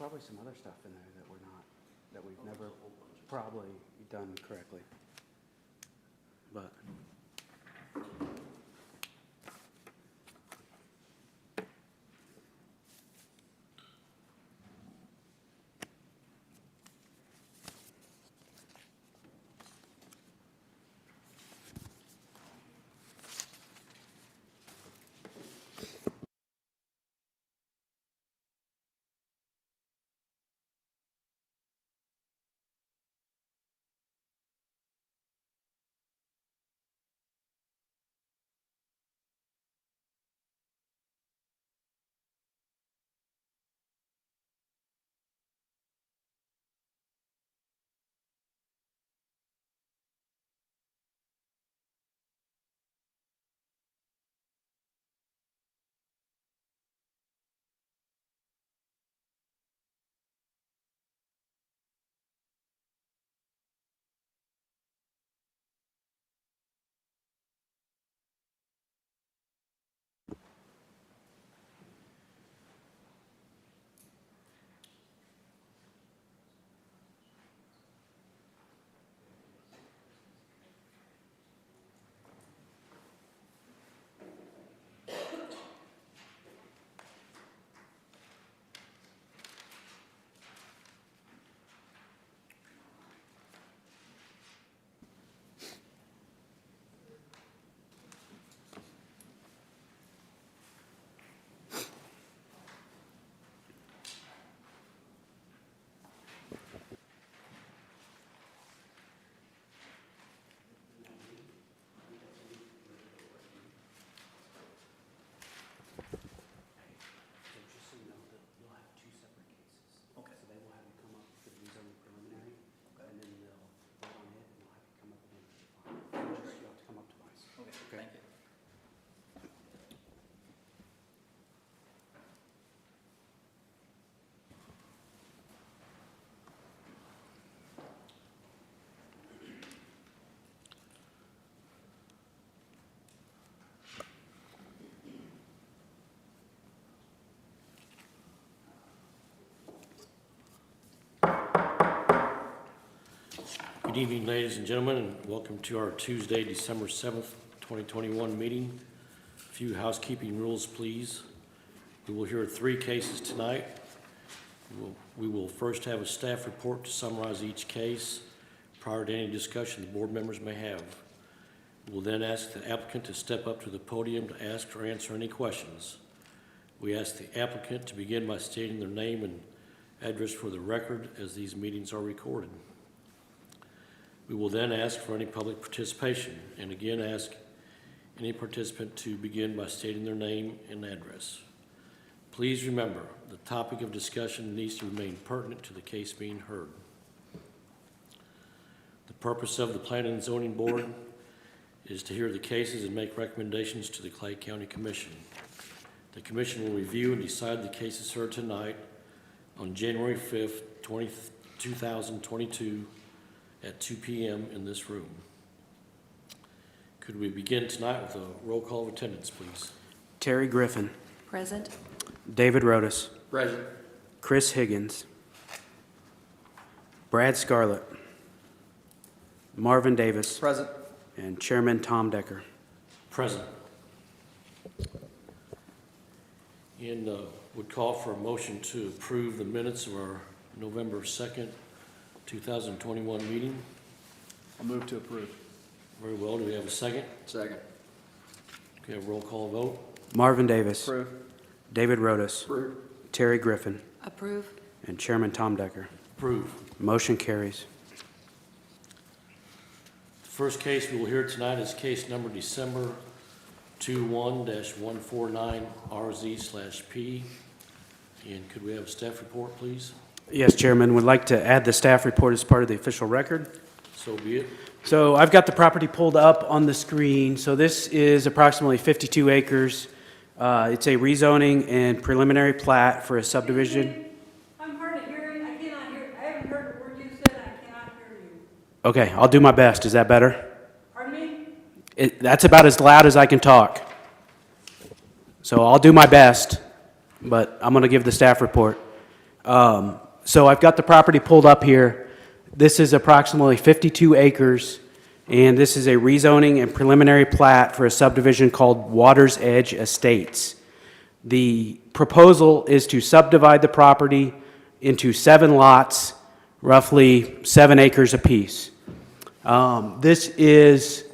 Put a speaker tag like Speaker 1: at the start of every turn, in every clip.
Speaker 1: probably some other stuff in there that we're not, that we've never probably done correctly. But
Speaker 2: Good evening, ladies and gentlemen, and welcome to our Tuesday, December 7th, 2021 meeting. A few housekeeping rules, please. We will hear 3 cases tonight. We will first have a staff report to summarize each case prior to any discussion the board members may have. We will then ask the applicant to step up to the podium to ask or answer any questions. We ask the applicant to begin by stating their name and address for the record as these meetings are recorded. We will then ask for any public participation, and again ask any participant to begin by stating their name and address. Please remember, the topic of discussion needs to remain pertinent to the case being heard. The purpose of the Planning and Zoning Board is to hear the cases and make recommendations to the Clay County Commission. The Commission will review and decide the cases heard tonight on January 5th, 2022, at 2 p.m. in this room. Could we begin tonight with a roll call of attendance, please?
Speaker 1: Terry Griffin.
Speaker 3: Present.
Speaker 1: David Rodas.
Speaker 4: Present.
Speaker 1: Chris Higgins. Brad Scarlett. Marvin Davis.
Speaker 4: Present.
Speaker 1: And Chairman Tom Decker.
Speaker 2: Present. And would call for a motion to approve the minutes of our November 2nd, 2021 meeting.
Speaker 4: I'll move to approve.
Speaker 2: Very well. Do we have a second?
Speaker 4: Second.
Speaker 2: Okay, a roll call vote.
Speaker 1: Marvin Davis.
Speaker 4: Approve.
Speaker 1: David Rodas.
Speaker 4: Approve.
Speaker 1: Terry Griffin.
Speaker 3: Approve.
Speaker 1: And Chairman Tom Decker.
Speaker 2: Approve.
Speaker 1: Motion carries.
Speaker 2: The first case we will hear tonight is case number December 21-149RZ/P. And could we have a staff report, please?
Speaker 1: Yes, Chairman. Would like to add the staff report as part of the official record.
Speaker 2: So be it.
Speaker 1: So I've got the property pulled up on the screen. So this is approximately 52 acres. It's a rezoning and preliminary plat for a subdivision.
Speaker 5: I'm hard of hearing. I cannot hear. I haven't heard a word you said. I cannot hear you.
Speaker 1: Okay, I'll do my best. Is that better?
Speaker 5: Pardon me?
Speaker 1: That's about as loud as I can talk. So I'll do my best, but I'm going to give the staff report. So I've got the property pulled up here. This is approximately 52 acres, and this is a rezoning and preliminary plat for a subdivision called Water's Edge Estates. The proposal is to subdivide the property into 7 lots, roughly 7 acres apiece. This is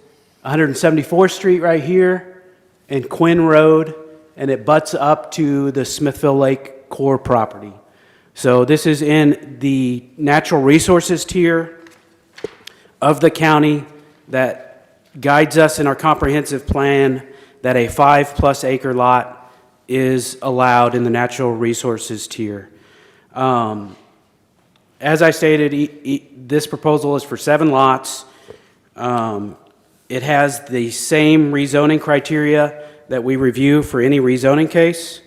Speaker 1: 174th Street right here and Quinn Road, and it butts up to the Smithville Lake core property. So this is in the natural resources tier of the county that guides us in our comprehensive plan that a 5+ acre lot is allowed in the natural resources tier. As I stated, this proposal is for 7 lots. It has the same rezoning criteria that we review for any rezoning case.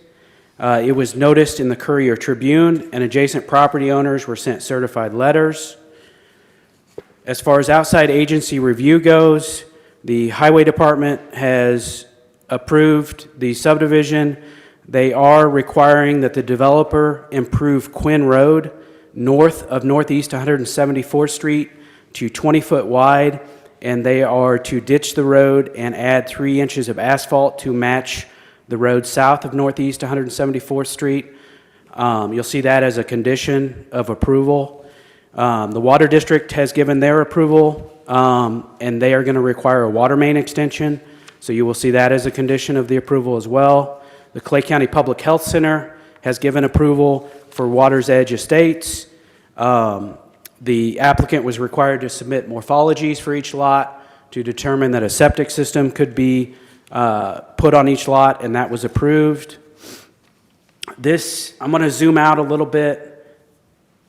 Speaker 1: It was noticed in the Courier Tribune, and adjacent property owners were sent certified letters. As far as outside agency review goes, the Highway Department has approved the subdivision. They are requiring that the developer improve Quinn Road north of Northeast 174th Street to 20 foot wide, and they are to ditch the road and add 3 inches of asphalt to match the road south of Northeast 174th Street. You'll see that as a condition of approval. The Water District has given their approval, and they are going to require a water main extension, so you will see that as a condition of the approval as well. The Clay County Public Health Center has given approval for Water's Edge Estates. The applicant was required to submit morphologies for each lot to determine that a septic system could be put on each lot, and that was approved. I'm going to zoom out a little bit.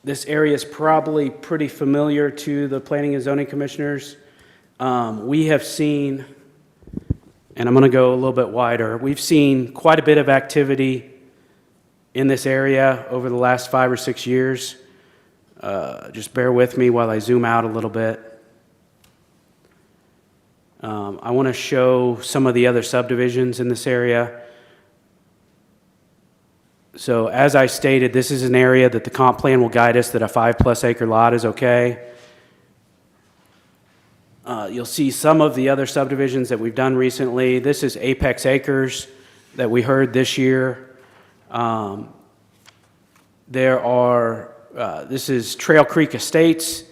Speaker 1: This area is probably pretty familiar to the Planning and Zoning Commissioners. We have seen, and I'm going to go a little bit wider, we've seen quite a bit of activity in this area over the last 5 or 6 years. Just bear with me while I zoom out a little bit. I want to show some of the other subdivisions in this area. So as I stated, this is an area that the comp plan will guide us that a 5+ acre lot is okay. You'll see some of the other subdivisions that we've done recently. This is Apex Acres that we heard this year. This is Trail Creek Estates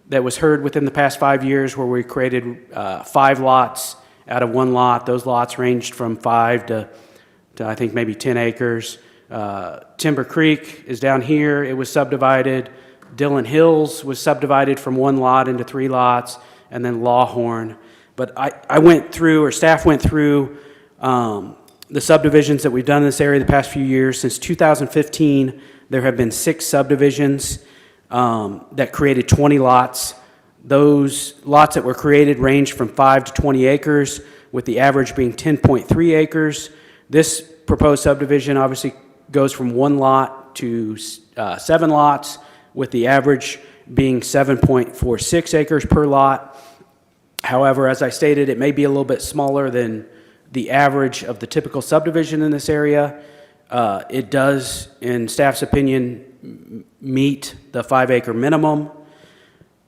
Speaker 1: that was heard within the past 5 years, where we created 5 lots out of 1 lot. Those lots ranged from 5 to I think maybe 10 acres. Timber Creek is down here. It was subdivided. Dillon Hills was subdivided from 1 lot into 3 lots, and then Lawhorn. But I went through, or staff went through, the subdivisions that we've done in this area the past few years. Since 2015, there have been 6 subdivisions that created 20 lots. Those lots that were created range from 5 to 20 acres, with the average being 10.3 acres. This proposed subdivision obviously goes from 1 lot to 7 lots, with the average being 7.46 acres per lot. However, as I stated, it may be a little bit smaller than the average of the typical subdivision in this area. It does, in staff's opinion, meet the 5 acre minimum.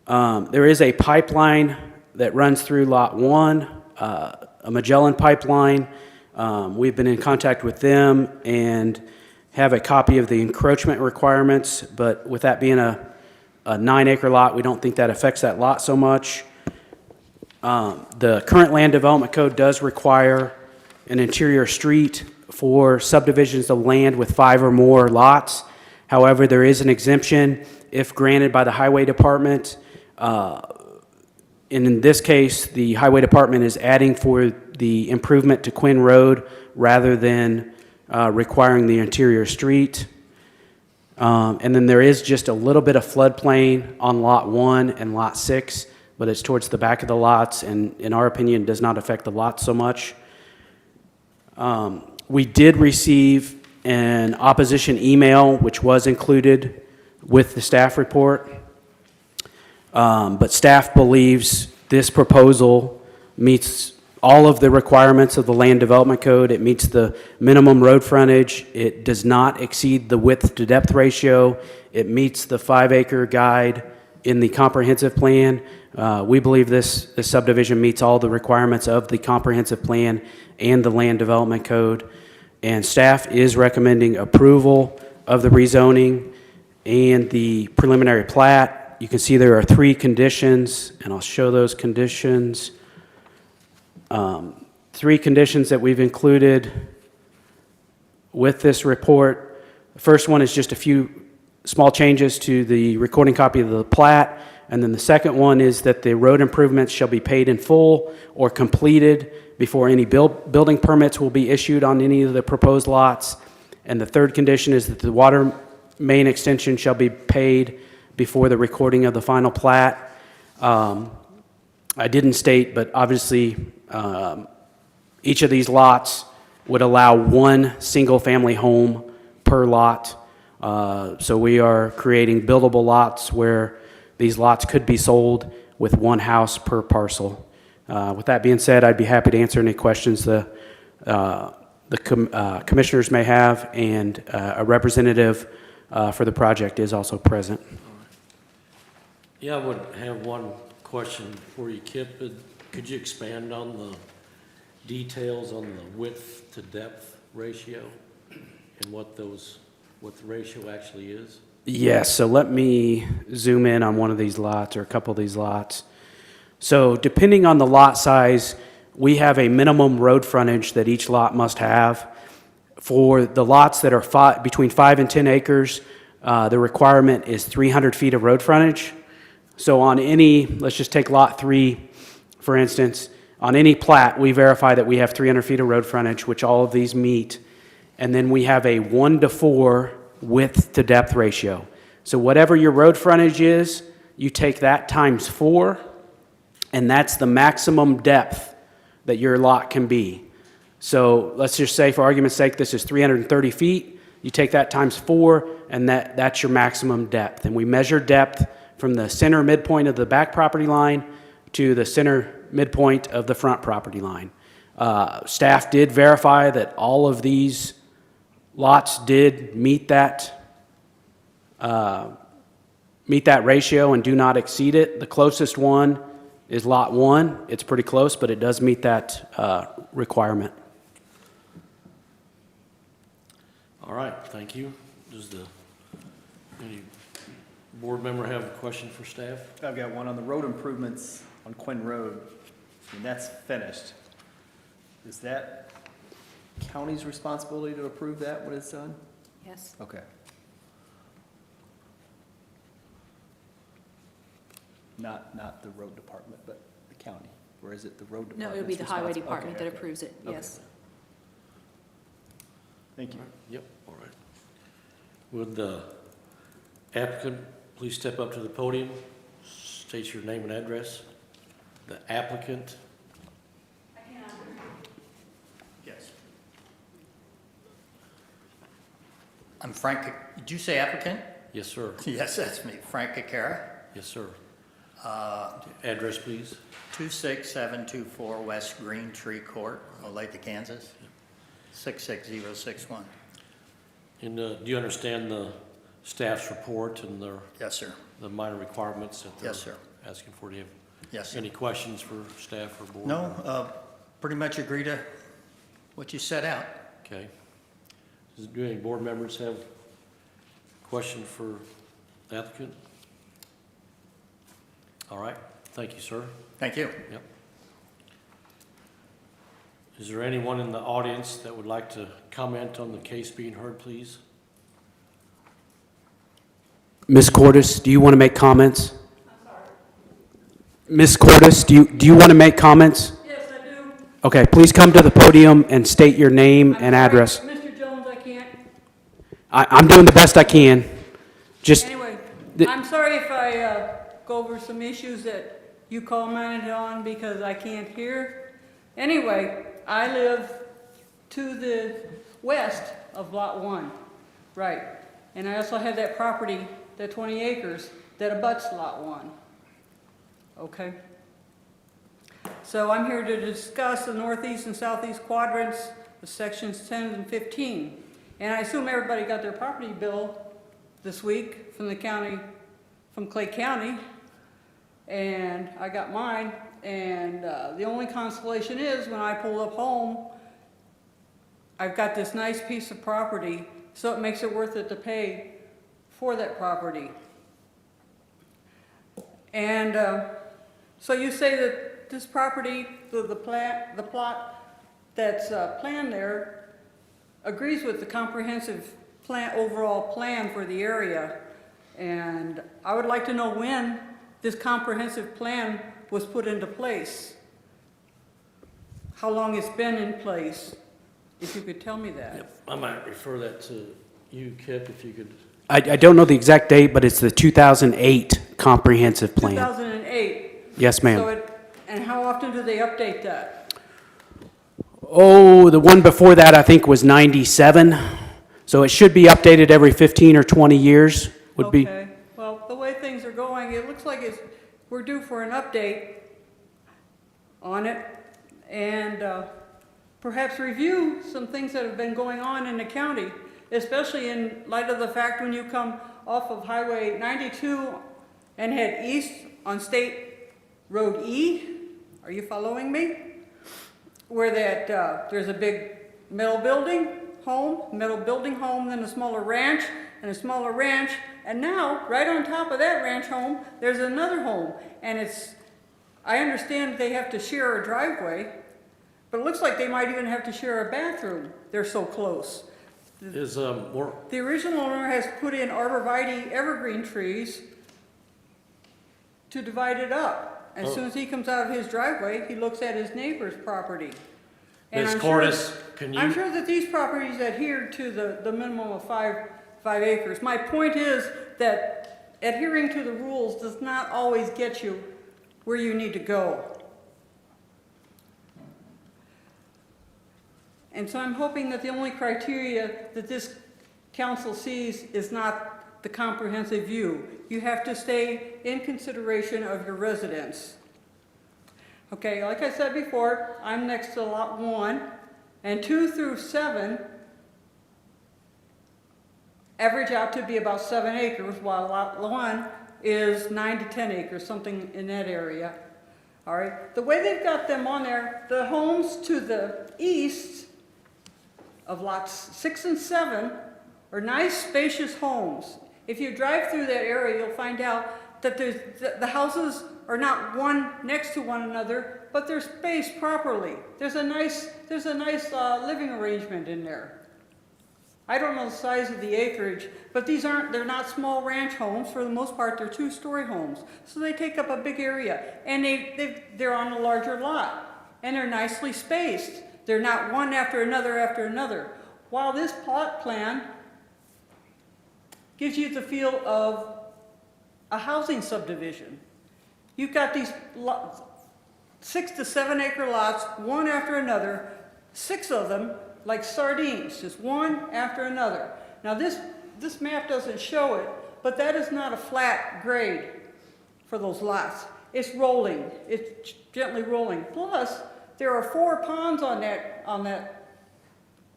Speaker 1: There is a pipeline that runs through Lot 1, a Magellan pipeline. We've been in contact with them and have a copy of the encroachment requirements, but with that being a 9 acre lot, we don't think that affects that lot so much. The current land development code does require an interior street for subdivisions of land with 5 or more lots. However, there is an exemption if granted by the Highway Department. In this case, the Highway Department is adding for the improvement to Quinn Road rather than requiring the interior street. And then there is just a little bit of floodplain on Lot 1 and Lot 6, but it's towards the back of the lots, and in our opinion, does not affect the lots so much. We did receive an opposition email, which was included with the staff report. But staff believes this proposal meets all of the requirements of the Land Development Code. It meets the minimum road frontage. It does not exceed the width to depth ratio. It meets the 5-acre guide in the comprehensive plan. We believe this subdivision meets all the requirements of the comprehensive plan and the Land Development Code. And staff is recommending approval of the rezoning and the preliminary plat. You can see there are 3 conditions, and I'll show those conditions. 3 conditions that we've included with this report. The first one is just a few small changes to the recording copy of the plat, and then the second one is that the road improvements shall be paid in full or completed before any building permits will be issued on any of the proposed lots. And the third condition is that the water main extension shall be paid before the recording of the final plat. I didn't state, but obviously each of these lots would allow 1 single-family home per lot. So we are creating buildable lots where these lots could be sold with 1 house per parcel. With that being said, I'd be happy to answer any questions the commissioners may have, and a representative for the project is also present.
Speaker 2: Yeah, I would have one question for you, Kip. Could you expand on the details on the width to depth ratio and what the ratio actually is?
Speaker 1: Yes, so let me zoom in on one of these lots or a couple of these lots. So depending on the lot size, we have a minimum road frontage that each lot must have. For the lots that are between 5 and 10 acres, the requirement is 300 feet of road frontage. So on any, let's just take lot 3, for instance, on any plat, we verify that we have 300 feet of road frontage, which all of these meet. And then we have a 1-to-4 width to depth ratio. So whatever your road frontage is, you take that times 4, and that's the maximum depth that your lot can be. So let's just say, for argument's sake, this is 330 feet. You take that times 4, and that's your maximum depth. And we measure depth from the center midpoint of the back property line to the center midpoint of the front property line. Staff did verify that all of these lots did meet that ratio and do not exceed it. The closest one is lot 1. It's pretty close, but it does meet that requirement.
Speaker 2: All right, thank you. Does any board member have a question for staff?
Speaker 4: I've got one on the road improvements on Quinn Road, and that's finished. Is that county's responsibility to approve that when it's done?
Speaker 5: Yes.
Speaker 4: Okay. Not the road department, but the county, or is it the road department?
Speaker 5: No, it would be the highway department that approves it, yes.
Speaker 4: Thank you.
Speaker 2: Yep, all right. Would the applicant please step up to the podium, state your name and address? The applicant? Yes.
Speaker 3: I'm Frank, did you say applicant?
Speaker 2: Yes, sir.
Speaker 3: Yes, that's me, Frank Cacara.
Speaker 2: Yes, sir. Address, please.
Speaker 3: 26724 West Green Tree Court, Olathe, Kansas, 66061.
Speaker 2: And do you understand the staff's report and
Speaker 3: Yes, sir.
Speaker 2: the minor requirements that they're
Speaker 3: Yes, sir.
Speaker 2: asking for? Do you have
Speaker 3: Yes, sir.
Speaker 2: any questions for staff or board?
Speaker 3: No, pretty much agree to what you set out.
Speaker 2: Okay. Do any board members have a question for the applicant? All right, thank you, sir.
Speaker 3: Thank you.
Speaker 2: Yep. Is there anyone in the audience that would like to comment on the case being heard, please?
Speaker 1: Ms. Cordes, do you want to make comments? I'm sorry. Ms. Cordes, do you want to make comments?
Speaker 5: Yes, I do.
Speaker 1: Okay, please come to the podium and state your name and address.
Speaker 5: Mr. Jones, I can't.
Speaker 1: I'm doing the best I can. Just,
Speaker 5: Anyway,
Speaker 1: the-
Speaker 5: I'm sorry if I go over some issues that you commented on because I can't hear. Anyway, I live to the west of Lot 1, right? And I also have that property, that 20 acres, that abuts Lot 1, okay? So I'm here to discuss the northeast and southeast quadrants, the sections 10 and 15. And I assume everybody got their property bill this week from the county, from Clay County. And I got mine. And the only consolation is when I pull up home, I've got this nice piece of property, so it makes it worth it to pay for that property. And so you say that this property, the plot that's planned there agrees with the comprehensive plan, overall plan for the area. And I would like to know when this comprehensive plan was put into place. How long it's been in place, if you could tell me that.
Speaker 2: Yep, I might refer that to you, Kip, if you could.
Speaker 1: I don't know the exact date, but it's the 2008 comprehensive plan.
Speaker 5: 2008.
Speaker 1: Yes, ma'am.
Speaker 5: So and how often do they update that?
Speaker 1: Oh, the one before that I think was 97. So it should be updated every 15 or 20 years would be.
Speaker 5: Okay, well, the way things are going, it looks like we're due for an update on it, and perhaps review some things that have been going on in the county, especially in light of the fact when you come off of Highway 92 and head east on State Road E. Are you following me? Where that there's a big metal building home, then a smaller ranch, and a smaller ranch, and now, right on top of that ranch home, there's another home. And I understand they have to share a driveway, but it looks like they might even have to share a bathroom. They're so close.
Speaker 2: Is more,
Speaker 5: The original owner has put in arborvitae evergreen trees to divide it up. As soon as he comes out of his driveway, he looks at his neighbor's property. And
Speaker 2: Ms.
Speaker 5: I'm
Speaker 2: Cordes,
Speaker 5: sure,
Speaker 2: can
Speaker 5: I'm
Speaker 2: you,
Speaker 5: sure that these properties adhere to the minimum of five acres. My point is that adhering to the rules does not always get you where you need to go. And so I'm hoping that the only criteria that this council sees is not the comprehensive view. You have to stay in consideration of your residents. Okay, like I said before, I'm next to lot 1, and 2 through 7 average out to be about 7 acres, while lot 1 is 9 to 10 acres, something in that area. All right, the way they've got them on there, the homes to the east of lots 6 and 7 are nice, spacious homes. If you drive through that area, you'll find out that the houses are not one next to one another, but they're spaced properly. There's a nice living arrangement in there. I don't know the size of the acreage, but they're not small ranch homes. For the most part, they're 2-story homes. So they take up a big area, and they're on a larger lot, and they're nicely spaced. They're not one after another. While this plot plan gives you the feel of a housing subdivision. You've got these 6 to 7 acre lots, one after another, 6 of them like sardines, just one after another. Now this map doesn't show it, but that is not a flat grade for those lots. It's rolling, it's gently rolling. Plus, there are 4 ponds on that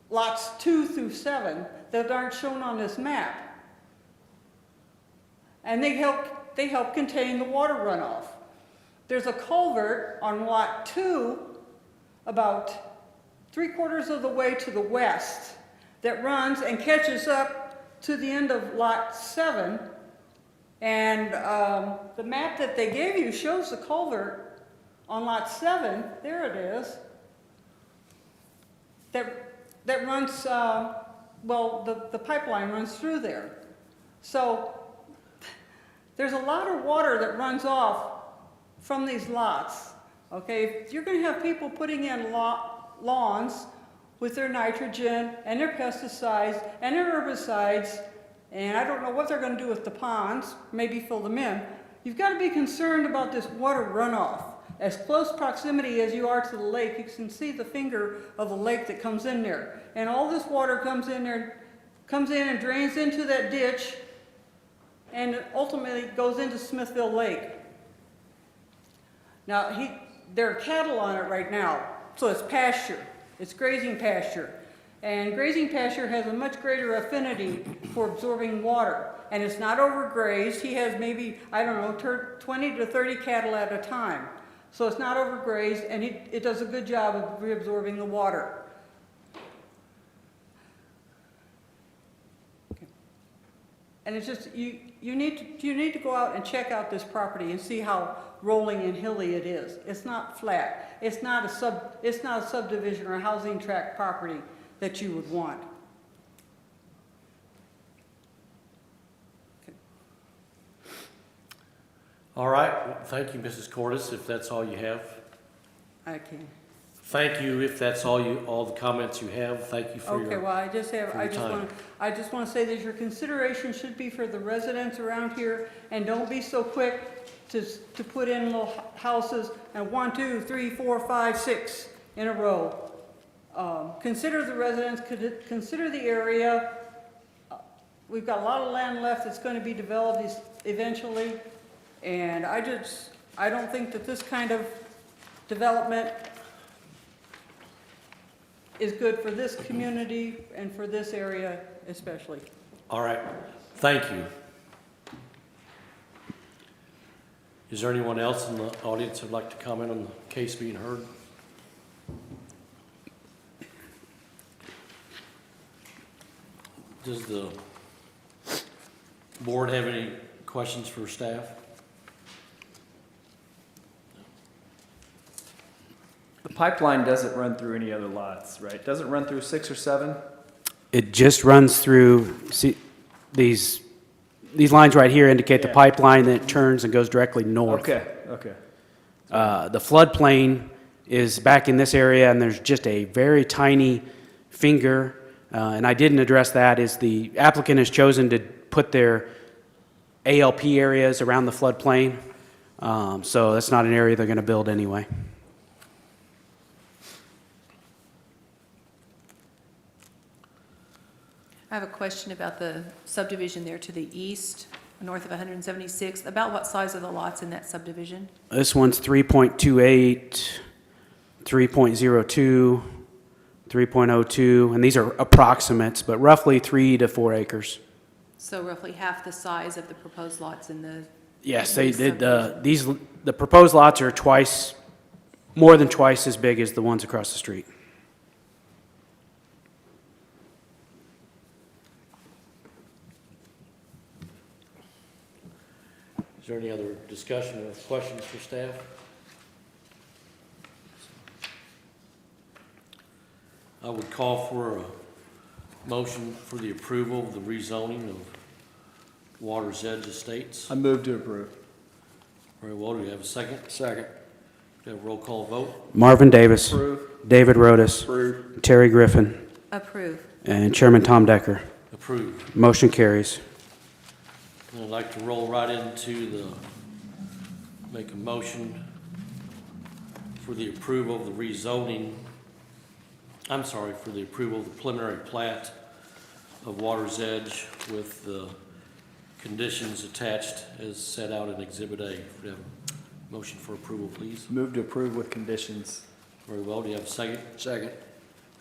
Speaker 5: lots 2 through 7 that aren't shown on this map. And they help contain the water runoff. There's a culvert on lot 2 about 3/4 of the way to the west that runs and catches up to the end of lot 7. And the map that they gave you shows the culvert on lot 7, there it is, that runs, the pipeline runs through there. So there's a lot of water that runs off from these lots, okay? If you're gonna have people putting in lawns with their nitrogen and their pesticides and their herbicides, and I don't know what they're gonna do with the ponds, maybe fill them in. You've gotta be concerned about this water runoff. As close proximity as you are to the lake, you can see the finger of the lake that comes in there. And all this water comes in and drains into that ditch, and ultimately goes into Smithville Lake. Now, there are cattle on it right now, so it's pasture. It's grazing pasture. And grazing pasture has a much greater affinity for absorbing water. And it's not overgrazed. He has maybe, I don't know, 20 to 30 cattle at a time. So it's not overgrazed, and it does a good job of reabsorbing the water. And it's just, you need to go out and check out this property and see how rolling and hilly it is. It's not flat. It's not a subdivision or a housing tract property that you would want.
Speaker 2: All right, well, thank you, Mrs. Cordes, if that's all you have.
Speaker 5: I can.
Speaker 2: Thank you, if that's all the comments you have. Thank you for
Speaker 5: Okay,
Speaker 2: your,
Speaker 5: well, I just
Speaker 2: time.
Speaker 5: want to say that your consideration should be for the residents around here, and don't be so quick to put in little houses and 1, 2, 3, 4, 5, 6 in a row. Consider the residents, consider the area. We've got a lot of land left that's going to be developed eventually, and I don't think that this kind of development is good for this community and for this area especially.
Speaker 2: all right, thank you. Is there anyone else in the audience who'd like to comment on the case being heard? Does the board have any questions for staff?
Speaker 4: The pipeline doesn't run through any other lots, right? Does it run through 6 or 7?
Speaker 1: It just runs through, see, these lines right here indicate the
Speaker 4: Yeah.
Speaker 1: pipeline that turns and goes directly north.
Speaker 4: Okay, okay.
Speaker 1: The floodplain is back in this area, and there's just a very tiny finger, and I didn't address that, is the applicant has chosen to put their ALP areas around the floodplain, so that's not an area they're going to build anyway.
Speaker 6: I have a question about the subdivision there to the east, north of 176. About what size are the lots in that subdivision?
Speaker 1: This one's 3.28, 3.02, 3.02, and these are approximates, but roughly 3 to 4 acres.
Speaker 6: So roughly half the size of the proposed lots in the...
Speaker 1: Yes, they did, the proposed lots are more than twice as big as the ones across the street.
Speaker 2: Is there any other discussion or questions for staff? I would call for a motion for the approval of the rezoning of Water's Edge Estates.
Speaker 4: I move to approve.
Speaker 2: Very well, do we have a second? Second. Do we have a roll call vote?
Speaker 1: Marvin Davis.
Speaker 4: Approve.
Speaker 1: David Rotis.
Speaker 4: Approve.
Speaker 1: Terry Griffin.
Speaker 6: Approve.
Speaker 1: And Chairman Tom Decker.
Speaker 2: Approved.
Speaker 1: Motion carries.
Speaker 2: And I'd like to roll right into make a motion for the approval of the rezoning, for the approval of the preliminary plat of Water's Edge with the conditions attached as set out in Exhibit A. If we have a motion for approval, please.
Speaker 4: Move to approve with conditions.
Speaker 2: Very well, do you have a second? Second. Do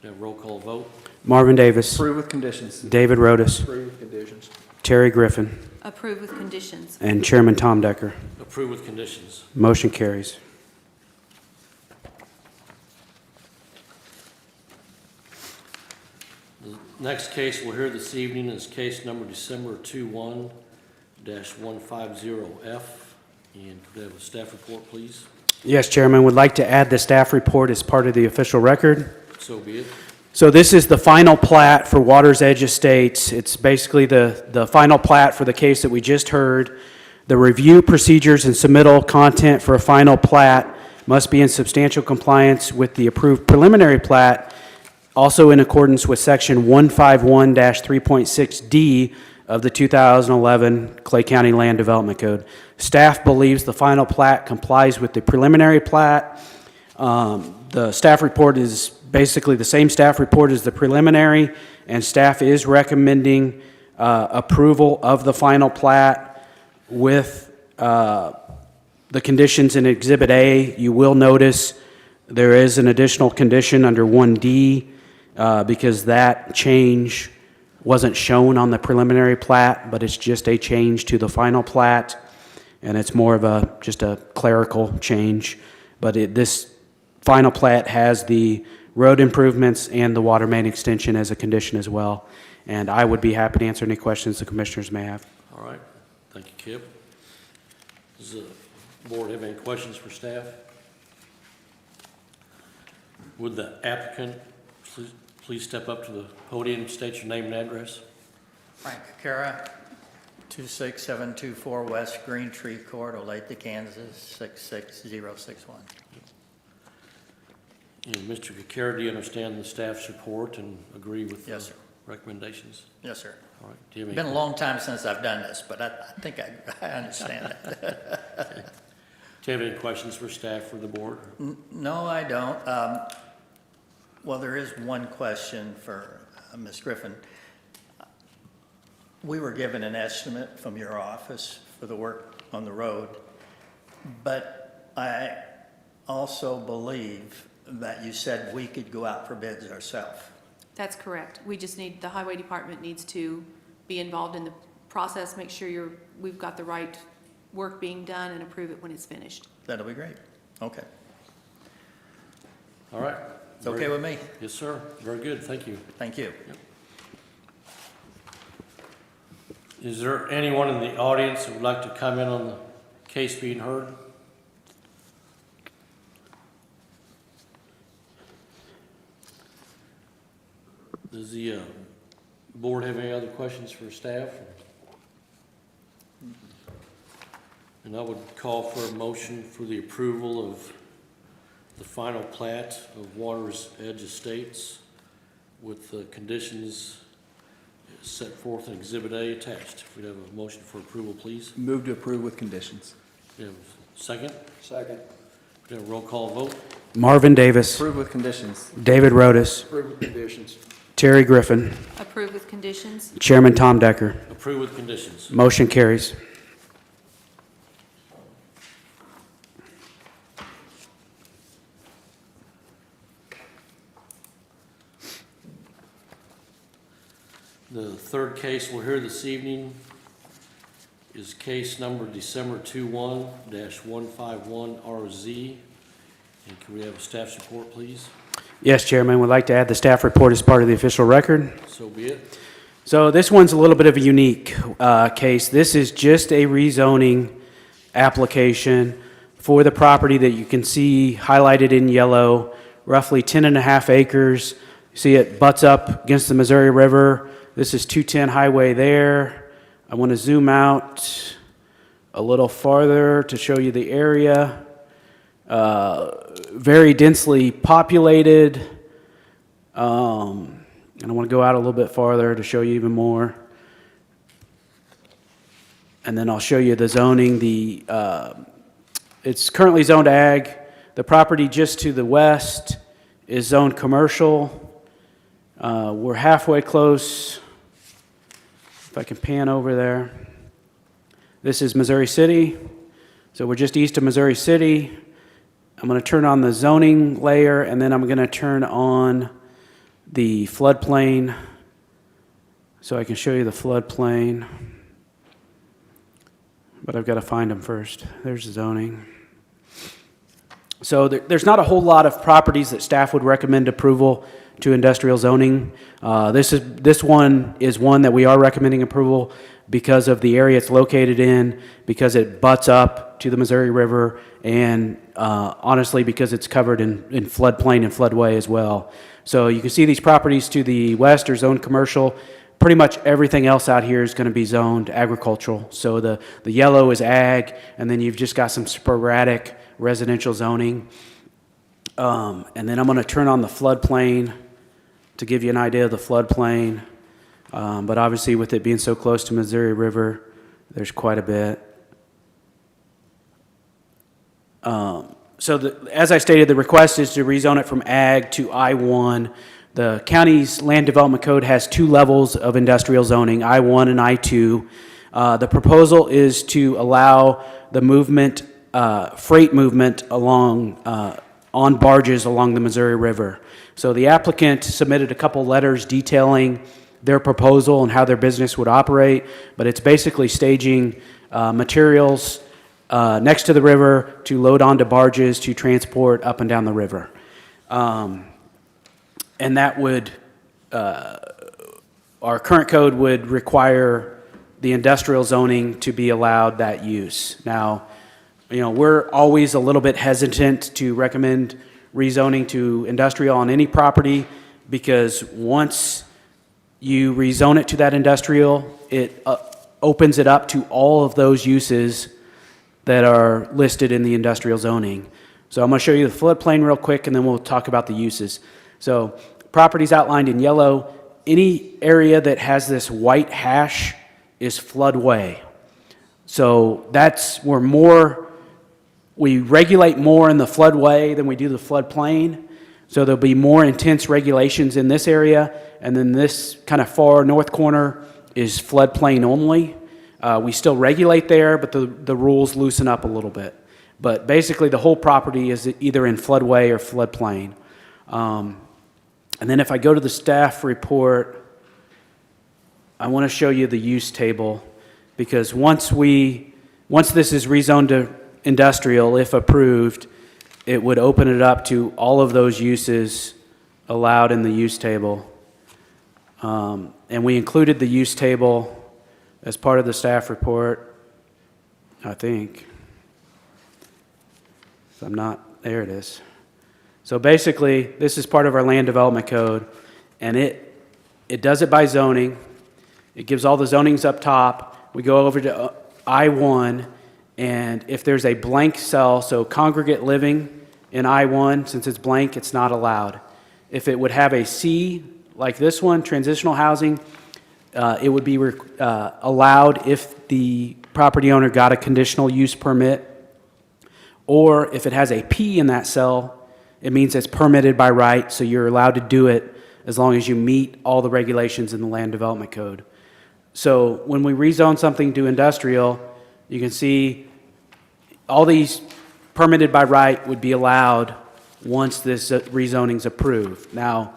Speaker 2: you have a roll call vote?
Speaker 1: Marvin Davis.
Speaker 4: Approve with conditions.
Speaker 1: David Rotis.
Speaker 4: Approve with conditions.
Speaker 1: Terry Griffin.
Speaker 6: Approve with conditions.
Speaker 1: And Chairman Tom Decker.
Speaker 2: Approve with conditions.
Speaker 1: Motion carries.
Speaker 2: The next case we'll hear this evening is case number December 21-150F. And could I have a staff report, please?
Speaker 1: Yes, Chairman, would like to add the staff report as part of the official record.
Speaker 2: So be it.
Speaker 1: So this is the final plat for Water's Edge Estates. It's basically the final plat for the case that we just heard. The review procedures and submittal content for a final plat must be in substantial compliance with the approved preliminary plat, also in accordance with Section 151-3.6D of the 2011 Clay County Land Development Code. Staff believes the final plat complies with the preliminary plat. The staff report is basically the same staff report as the preliminary, and staff is recommending approval of the final plat with the conditions in Exhibit A, you will notice there is an additional condition under 1D because that change wasn't shown on the preliminary plat, but it's just a change to the final plat, and it's more of just a clerical change. But this final plat has the road improvements and the water main extension as a condition as well. And I would be happy to answer any questions the commissioners may have.
Speaker 2: All right, thank you, Kip. Does the board have any questions for staff? Would the applicant please step up to the podium, state your name and address?
Speaker 3: Frank Kara, 26724 West Green Tree Court, Olathe, Kansas, 66061.
Speaker 2: And Mr. Kikara, do you understand the staff's report and agree with the
Speaker 3: Yes, sir.
Speaker 2: recommendations?
Speaker 3: Yes, sir.
Speaker 2: All right. Do you have
Speaker 3: Been
Speaker 2: any,
Speaker 3: a long time since I've done this, but I think I understand it.
Speaker 2: do you have any questions for staff or the board?
Speaker 3: No, I don't. Well, there is one question for Ms. Griffin. We were given an estimate from your office for the work on the road, but I also believe that you said we could go out for bids ourselves.
Speaker 6: That's correct. We just need, the highway department needs to be involved in the process, make sure we've got the right work being done and approve it when it's finished.
Speaker 3: That'll be great. Okay.
Speaker 2: All right.
Speaker 3: It's okay with me.
Speaker 2: Yes, sir. Very good. Thank you.
Speaker 3: Thank you.
Speaker 2: Is there anyone in the audience who would like to comment on the case being heard? Does the board have any other questions for staff? And I would call for a motion for the approval of the final plat of Water's Edge Estates with the conditions set forth in Exhibit A attached. If we'd have a motion for approval, please.
Speaker 4: Move to approve with conditions.
Speaker 2: We have a second?
Speaker 4: Second.
Speaker 2: We have a roll call vote.
Speaker 1: Marvin Davis,
Speaker 4: Approve with conditions.
Speaker 1: David Rotis,
Speaker 4: Approve with conditions.
Speaker 1: Terry Griffin,
Speaker 6: Approve with conditions?
Speaker 1: Chairman Tom Decker.
Speaker 2: Approve with conditions.
Speaker 1: Motion carries.
Speaker 2: The third case we'll hear this evening is case number December 21-151RZ. And can we have a staff's report, please?
Speaker 1: Yes, Chairman, would like to add the staff report as part of the official record.
Speaker 2: So be it.
Speaker 1: So this one's a little bit of a unique case. This is just a rezoning application for the property that you can see highlighted in yellow, roughly 10.5 acres. You see it butts up against the Missouri River. This is 210 highway there. I want to zoom out a little farther to show you the area. Very densely populated. And I want to go out a little bit farther to show you even more. And then I'll show you the zoning. It's currently zoned ag. The property just to the west is zoned commercial. We're halfway close. If I can pan over there. This is Missouri City. So we're just east of Missouri City. I'm going to turn on the zoning layer, and then I'm going to turn on the floodplain so I can show you the floodplain. But I've got to find them first. There's zoning. So there's not a whole lot of properties that staff would recommend approval to industrial zoning. This one is one that we are recommending approval because of the area it's located in, because it butts up to the Missouri River, and honestly, because it's covered in floodplain and floodway as well. So you can see these properties to the west are zoned commercial. Pretty much everything else out here is going to be zoned agricultural. So the yellow is ag, and then you've just got some sporadic residential zoning. And then I'm going to turn on the floodplain to give you an idea of the floodplain. But obviously, with it being so close to Missouri River, there's quite a bit. As I stated, the request is to rezone it from ag to I-1. The county's land development code has 2 levels of industrial zoning, I-1 and I-2. The proposal is to allow the movement freight movement on barges along the Missouri River. So the applicant submitted a couple letters detailing their proposal and how their business would operate, but it's basically staging materials next to the river to load onto barges to transport up and down the river. And that would, our current code would require the industrial zoning to be allowed that use. Now, we're always a little bit hesitant to recommend rezoning to industrial on any property, because once you rezone it to that industrial, it opens it up to all of those uses that are listed in the industrial zoning. So I'm going to show you the floodplain real quick, and then we'll talk about the uses. So properties outlined in yellow, any area that has this white hash is floodway. So that's where we regulate more in the floodway than we do the floodplain. So there'll be more intense regulations in this area, and then this kind of far north corner is floodplain only. We still regulate there, but the rules loosen up a little bit. But basically, the whole property is either in floodway or floodplain. And then if I go to the staff report, I want to show you the use table, because once this is rezoned to industrial, if approved, it would open it up to all of those uses allowed in the use table. And we included the use table as part of the staff report, I think. If I'm not, there it is. So basically, this is part of our land development code, and it does it by zoning. It gives all the zonings up top. We go over to I-1, and if there's a blank cell, so congregate living in I-1, since it's blank, it's not allowed. If it would have a C, like this one, transitional housing, it would be allowed if the property owner got a conditional use permit, or if it has a P in that cell, it means it's permitted by right, so you're allowed to do it as long as you meet all the regulations in the land development code. So when we rezone something to industrial, you can see all these permitted by right would be allowed once this rezoning is approved. Now,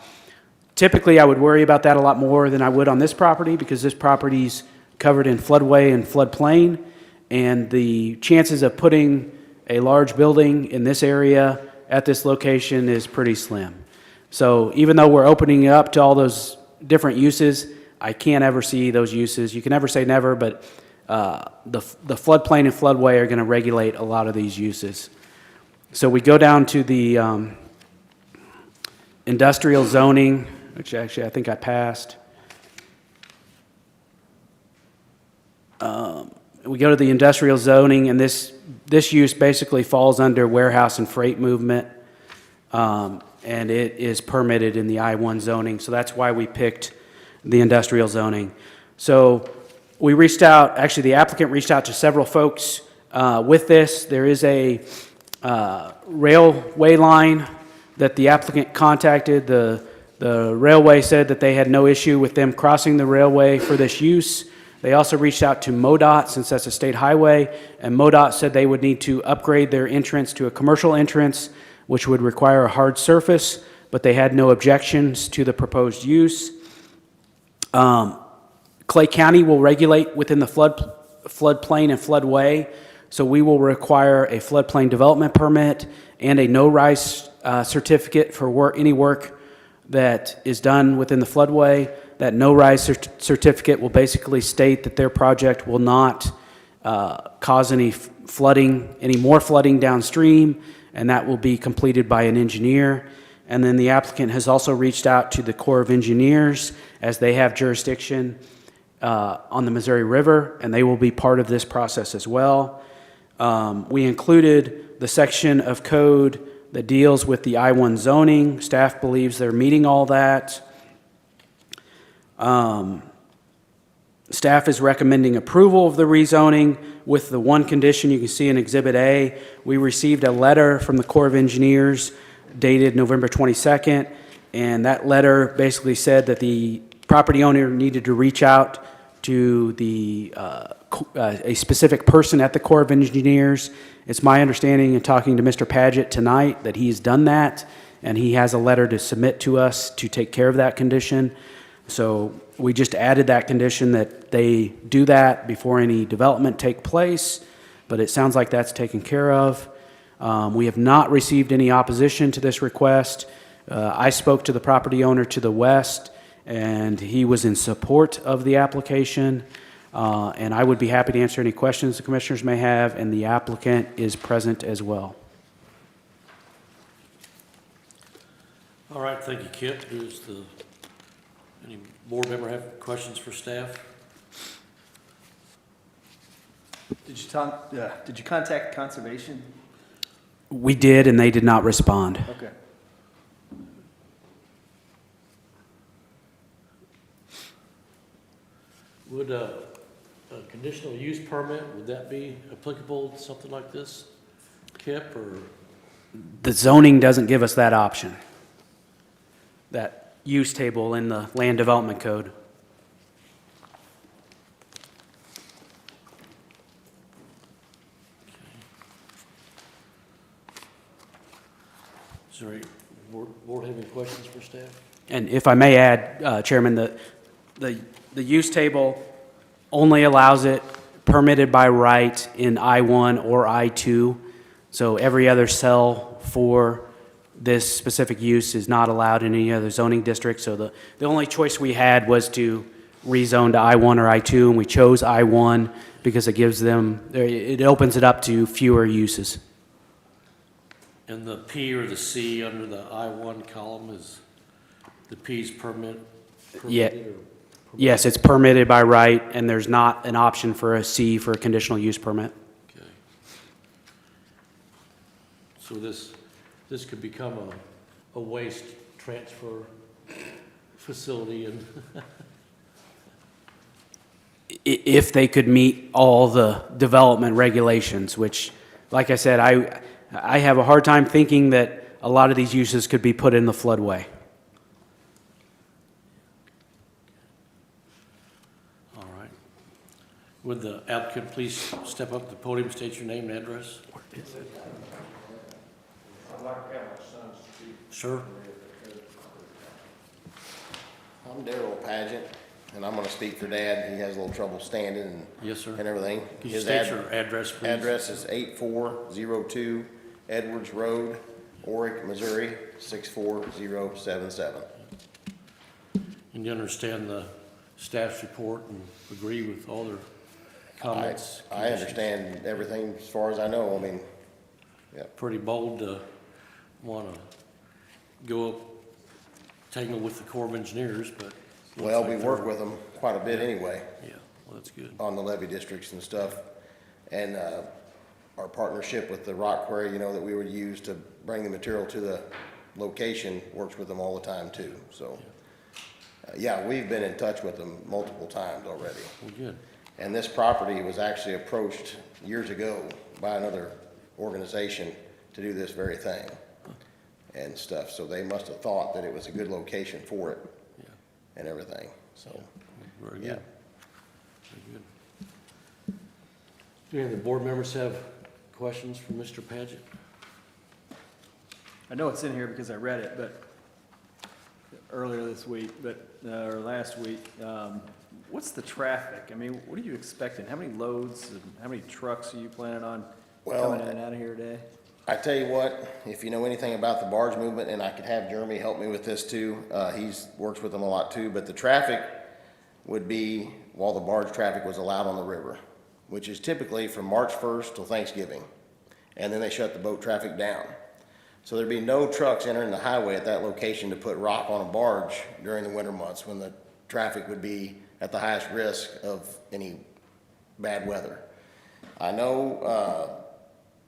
Speaker 1: typically I would worry about that a lot more than I would on this property, because this property's covered in floodway and floodplain, and the chances of putting a large building in this area at this location is pretty slim. So even though we're opening it up to all those different uses, I can't ever see those uses. You can never say never, but the floodplain and floodway are going to regulate a lot of these uses. So we go down to the industrial zoning, which actually I think I passed. We go to the industrial zoning, and this use basically falls under warehouse and freight movement, and it is permitted in the I-1 zoning, so that's why we picked the industrial zoning. So we reached out, actually the applicant reached out to several folks with this. There is a railway line that the applicant contacted. The railway said that they had no issue with them crossing the railway for this use. They also reached out to MoDOT, since that's a state highway, and MoDOT said they would need to upgrade their entrance to a commercial entrance, which would require a hard surface, but they had no objections to the proposed use. Clay County will regulate within the floodplain and floodway, so we will require a floodplain development permit and a no-rise certificate for any work that is done within the floodway. That no-rise certificate will basically state that their project will not cause any more flooding downstream, and that will be completed by an engineer. And then the applicant has also reached out to the Corps of Engineers, as they have jurisdiction on the Missouri River, and they will be part of this process as well. We included the section of code that deals with the I-1 zoning. Staff believes they're meeting all that. Staff is recommending approval of the rezoning with the one condition you can see in Exhibit A. We received a letter from the Corps of Engineers dated November 22nd, and that letter basically said that the property owner needed to reach out to a specific person at the Corps of Engineers. It's my understanding in talking to Mr. Paget tonight that he's done that, and he has a letter to submit to us to take care of that condition. So we just added that condition that they do that before any development take place, but it sounds like that's taken care of. We have not received any opposition to this request. I spoke to the property owner to the west, and he was in support of the application. And I would be happy to answer any questions the commissioners may have, and the applicant is present as well.
Speaker 2: All right, thank you, Kip. Any board member have questions for staff?
Speaker 4: Did you contact conservation?
Speaker 1: We did, and they did not respond.
Speaker 4: Okay.
Speaker 2: Would a conditional use permit, would that be applicable to something like this, Kip, or?
Speaker 1: The zoning doesn't give us that option, that use table in the land development code.
Speaker 2: Is there any board have any questions for staff?
Speaker 1: And if I may add, Chairman, the use table only allows it permitted by right in I-1 or I-2. So every other cell for this specific use is not allowed in any other zoning district. So the only choice we had was to rezone to I-1 or I-2, and we chose I-1 because it opens it up to fewer uses.
Speaker 2: And the P or the C under the I-1 column is, the P's permitted or?
Speaker 1: Yes, it's permitted by right, and there's not an option for a C for a conditional use permit.
Speaker 2: Okay. So this could become a waste transfer facility and
Speaker 1: If they could meet all the development regulations, which, like I said, I have a hard time thinking that a lot of these uses could be put in the floodway.
Speaker 2: all right. Would the applicant please step up to the podium, state your name and address?
Speaker 7: I'd like to have my son speak.
Speaker 2: Sure.
Speaker 7: I'm Daryl Paget, and I'm gonna speak for Dad. He has a little trouble standing and.
Speaker 2: Yes, sir.
Speaker 7: And everything.
Speaker 2: Can you
Speaker 7: His
Speaker 2: state your address, please?
Speaker 7: Address is 8402 Edwards Road, Oric, Missouri, 64077.
Speaker 2: And you understand the staff's report and agree with all their comments?
Speaker 7: I understand everything as far as I know. I mean,
Speaker 2: Pretty bold to want to go up, tangle with the Corps of Engineers, but. looks
Speaker 7: well,
Speaker 2: like
Speaker 7: we work with them quite a bit anyway
Speaker 2: Yeah, well, that's good.
Speaker 7: on the levee districts and stuff. And, our partnership with the rock quarry, that we would use to bring the material to the location works with them all the time too. So, yeah, we've been in touch with them multiple times already.
Speaker 2: Well, good.
Speaker 7: And this property was actually approached years ago by another organization to do this very thing and stuff. So they must have thought that it was a good location for it
Speaker 2: Yeah,
Speaker 7: and everything, so,
Speaker 2: very
Speaker 7: yeah.
Speaker 2: good. Very good. Do any of the board members have questions for Mr. Paget?
Speaker 4: I know it's in here because I read it, but earlier this week, or last week, what's the traffic? I mean, what are you expecting? How many loads and how many trucks are you planning on
Speaker 7: Well,
Speaker 4: coming in and out of here today?
Speaker 7: I tell you what, if you know anything about the barge movement, and I could have Jeremy help me with this too, he's works with them a lot too, but the traffic would be while the barge traffic was allowed on the river, which is typically from March 1st till Thanksgiving. And then they shut the boat traffic down. So there'd be no trucks entering the highway at that location to put rock on a barge during the winter months when the traffic would be at the highest risk of any bad weather. I know,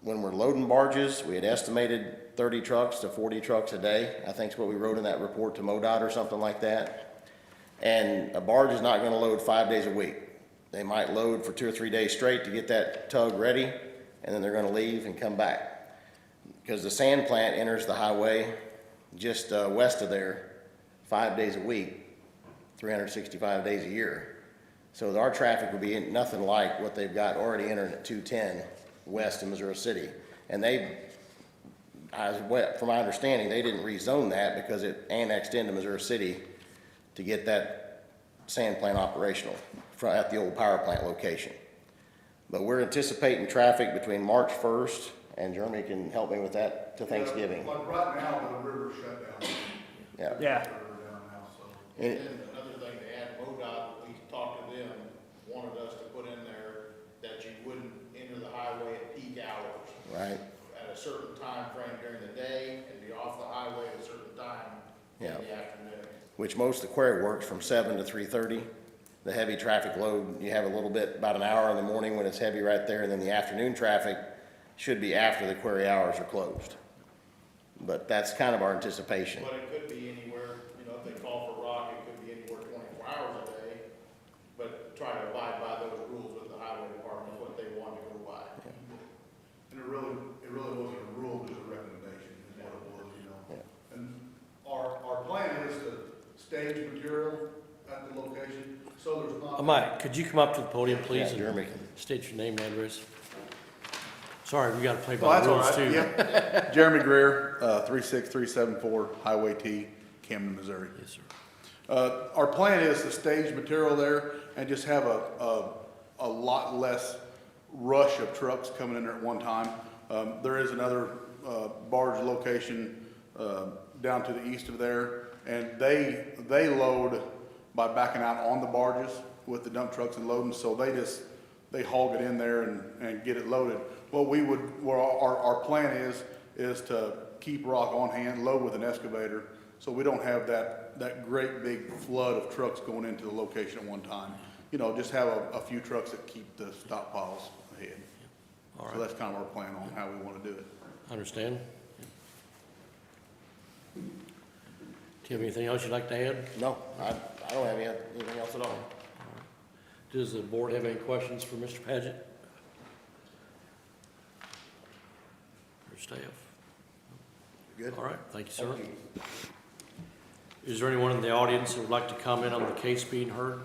Speaker 7: when we're loading barges, we had estimated 30 trucks to 40 trucks a day. I think is what we wrote in that report to MoDOT or something like that. And a barge is not gonna load 5 days a week. They might load for 2 or 3 days straight to get that tug ready, and then they're gonna leave and come back. Because the sand plant enters the highway just west of there 5 days a week, 365 days a year. So our traffic would be nothing like what they've got already entering at 210 west in Missouri City. And from my understanding, they didn't rezone that because it annexed into Missouri City to get that sand plant operational at the old power plant location. But we're anticipating traffic between March 1st, and Jeremy can help me with that, to Thanksgiving.
Speaker 8: Like right now, the river's shut down.
Speaker 7: Yeah.
Speaker 4: Yeah.
Speaker 8: The river down now, so.
Speaker 7: And-
Speaker 9: And another thing to add, MoDOT, we talked to them, wanted us to put in there that you wouldn't enter the highway at peak hours.
Speaker 7: Right.
Speaker 9: At a certain time frame during the day and be off the highway at a certain time in
Speaker 7: Yeah.
Speaker 9: the afternoon.
Speaker 7: Which most of the query works from 7 to 3:30. The heavy traffic load, you have a little bit, about an hour in the morning when it's heavy right there, and then the afternoon traffic should be after the query hours are closed. But that's kind of our anticipation.
Speaker 9: But it could be anywhere, you know, if they call for rock, it could be anywhere 24 hours a day. But try to abide by those rules with the highway department, what they want to go by.
Speaker 8: And it really wasn't a rule, just a recommendation, is what it was, you know.
Speaker 7: Yeah.
Speaker 8: And our plan is to stage material at the location, so there's not.
Speaker 2: Mike, could you come up to the podium, please?
Speaker 7: Yeah,
Speaker 2: and
Speaker 7: Jeremy can.
Speaker 2: State your name and address. Sorry, we gotta play
Speaker 8: Well,
Speaker 2: by
Speaker 8: that's
Speaker 2: the
Speaker 8: all
Speaker 2: rules
Speaker 8: right,
Speaker 2: too.
Speaker 8: yep. Jeremy Greer, 36374 Highway T, Camden, Missouri.
Speaker 2: Yes, sir.
Speaker 8: Our plan is to stage material there and just have a lot less rush of trucks coming in there at one time. There is another barge location down to the east of there, and they load by backing out on the barges with the dump trucks and loading, so they hog it in there and get it loaded. Our plan is to keep rock on hand, load with an excavator, so we don't have that great big flood of trucks going into the location at one time. You know, just have a few trucks that keep the stockpiles ahead.
Speaker 2: All
Speaker 8: So
Speaker 2: right,
Speaker 8: that's kind of our plan on how we want to do it.
Speaker 2: understand. Do you have anything else you'd like to add?
Speaker 7: No, I don't have anything else at all.
Speaker 2: Does the board have any questions for Mr. Paget? Or staff?
Speaker 7: Good.
Speaker 2: All right, thank you, sir. Is there anyone in the audience who would like to comment on the case being heard?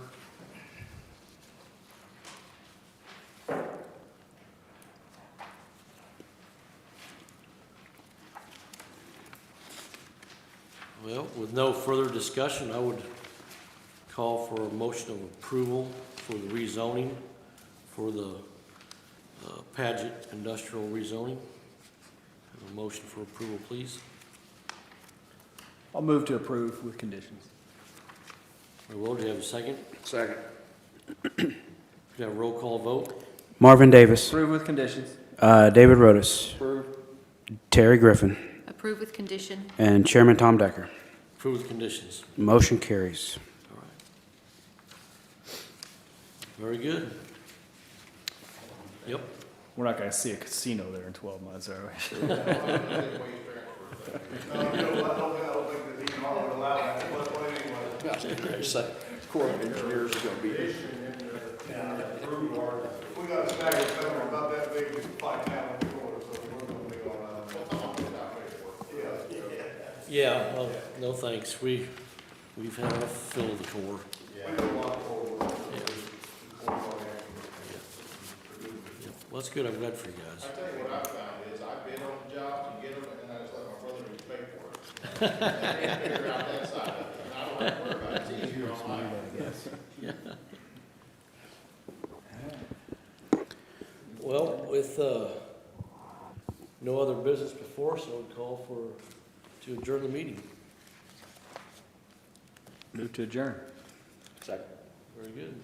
Speaker 2: Well, with no further discussion, I would call for a motion of approval for the rezoning for the Paget Industrial rezoning. Have a motion for approval, please.
Speaker 4: I'll move to approve with conditions.
Speaker 2: Very well, do you have a second?
Speaker 8: Second.
Speaker 2: Do you have a roll call vote?
Speaker 1: Marvin Davis.
Speaker 4: Approve with conditions.
Speaker 1: David Rotis.
Speaker 4: Approve.
Speaker 1: Terry Griffin.
Speaker 6: Approve with condition.
Speaker 1: And Chairman Tom Decker.
Speaker 2: Approve with conditions.
Speaker 1: Motion carries.
Speaker 2: All right. Very good. Yep.
Speaker 4: We're not gonna see a casino there in 12 months, are we?
Speaker 8: No, you know what, I don't think that even all would allow that, but anyway.
Speaker 9: Corps of Engineers is gonna be.
Speaker 8: We got a staggered thing about that big, we can fight down in the corner, so we're gonna be all right. Yeah.
Speaker 2: Yeah, well, no thanks. We've had enough fill of the core.
Speaker 8: We don't want to.
Speaker 2: Well, that's good. I'm glad for you guys.
Speaker 9: I tell you what I found is I bid on the jobs, you get them, and then I just let my brother just pay for it. And they figure out that side of it, and I don't have to worry about it, it's easier on mine.
Speaker 2: Well, with no other business before us, I would call to adjourn the meeting.
Speaker 4: Move to adjourn.
Speaker 7: Second.
Speaker 2: Very good.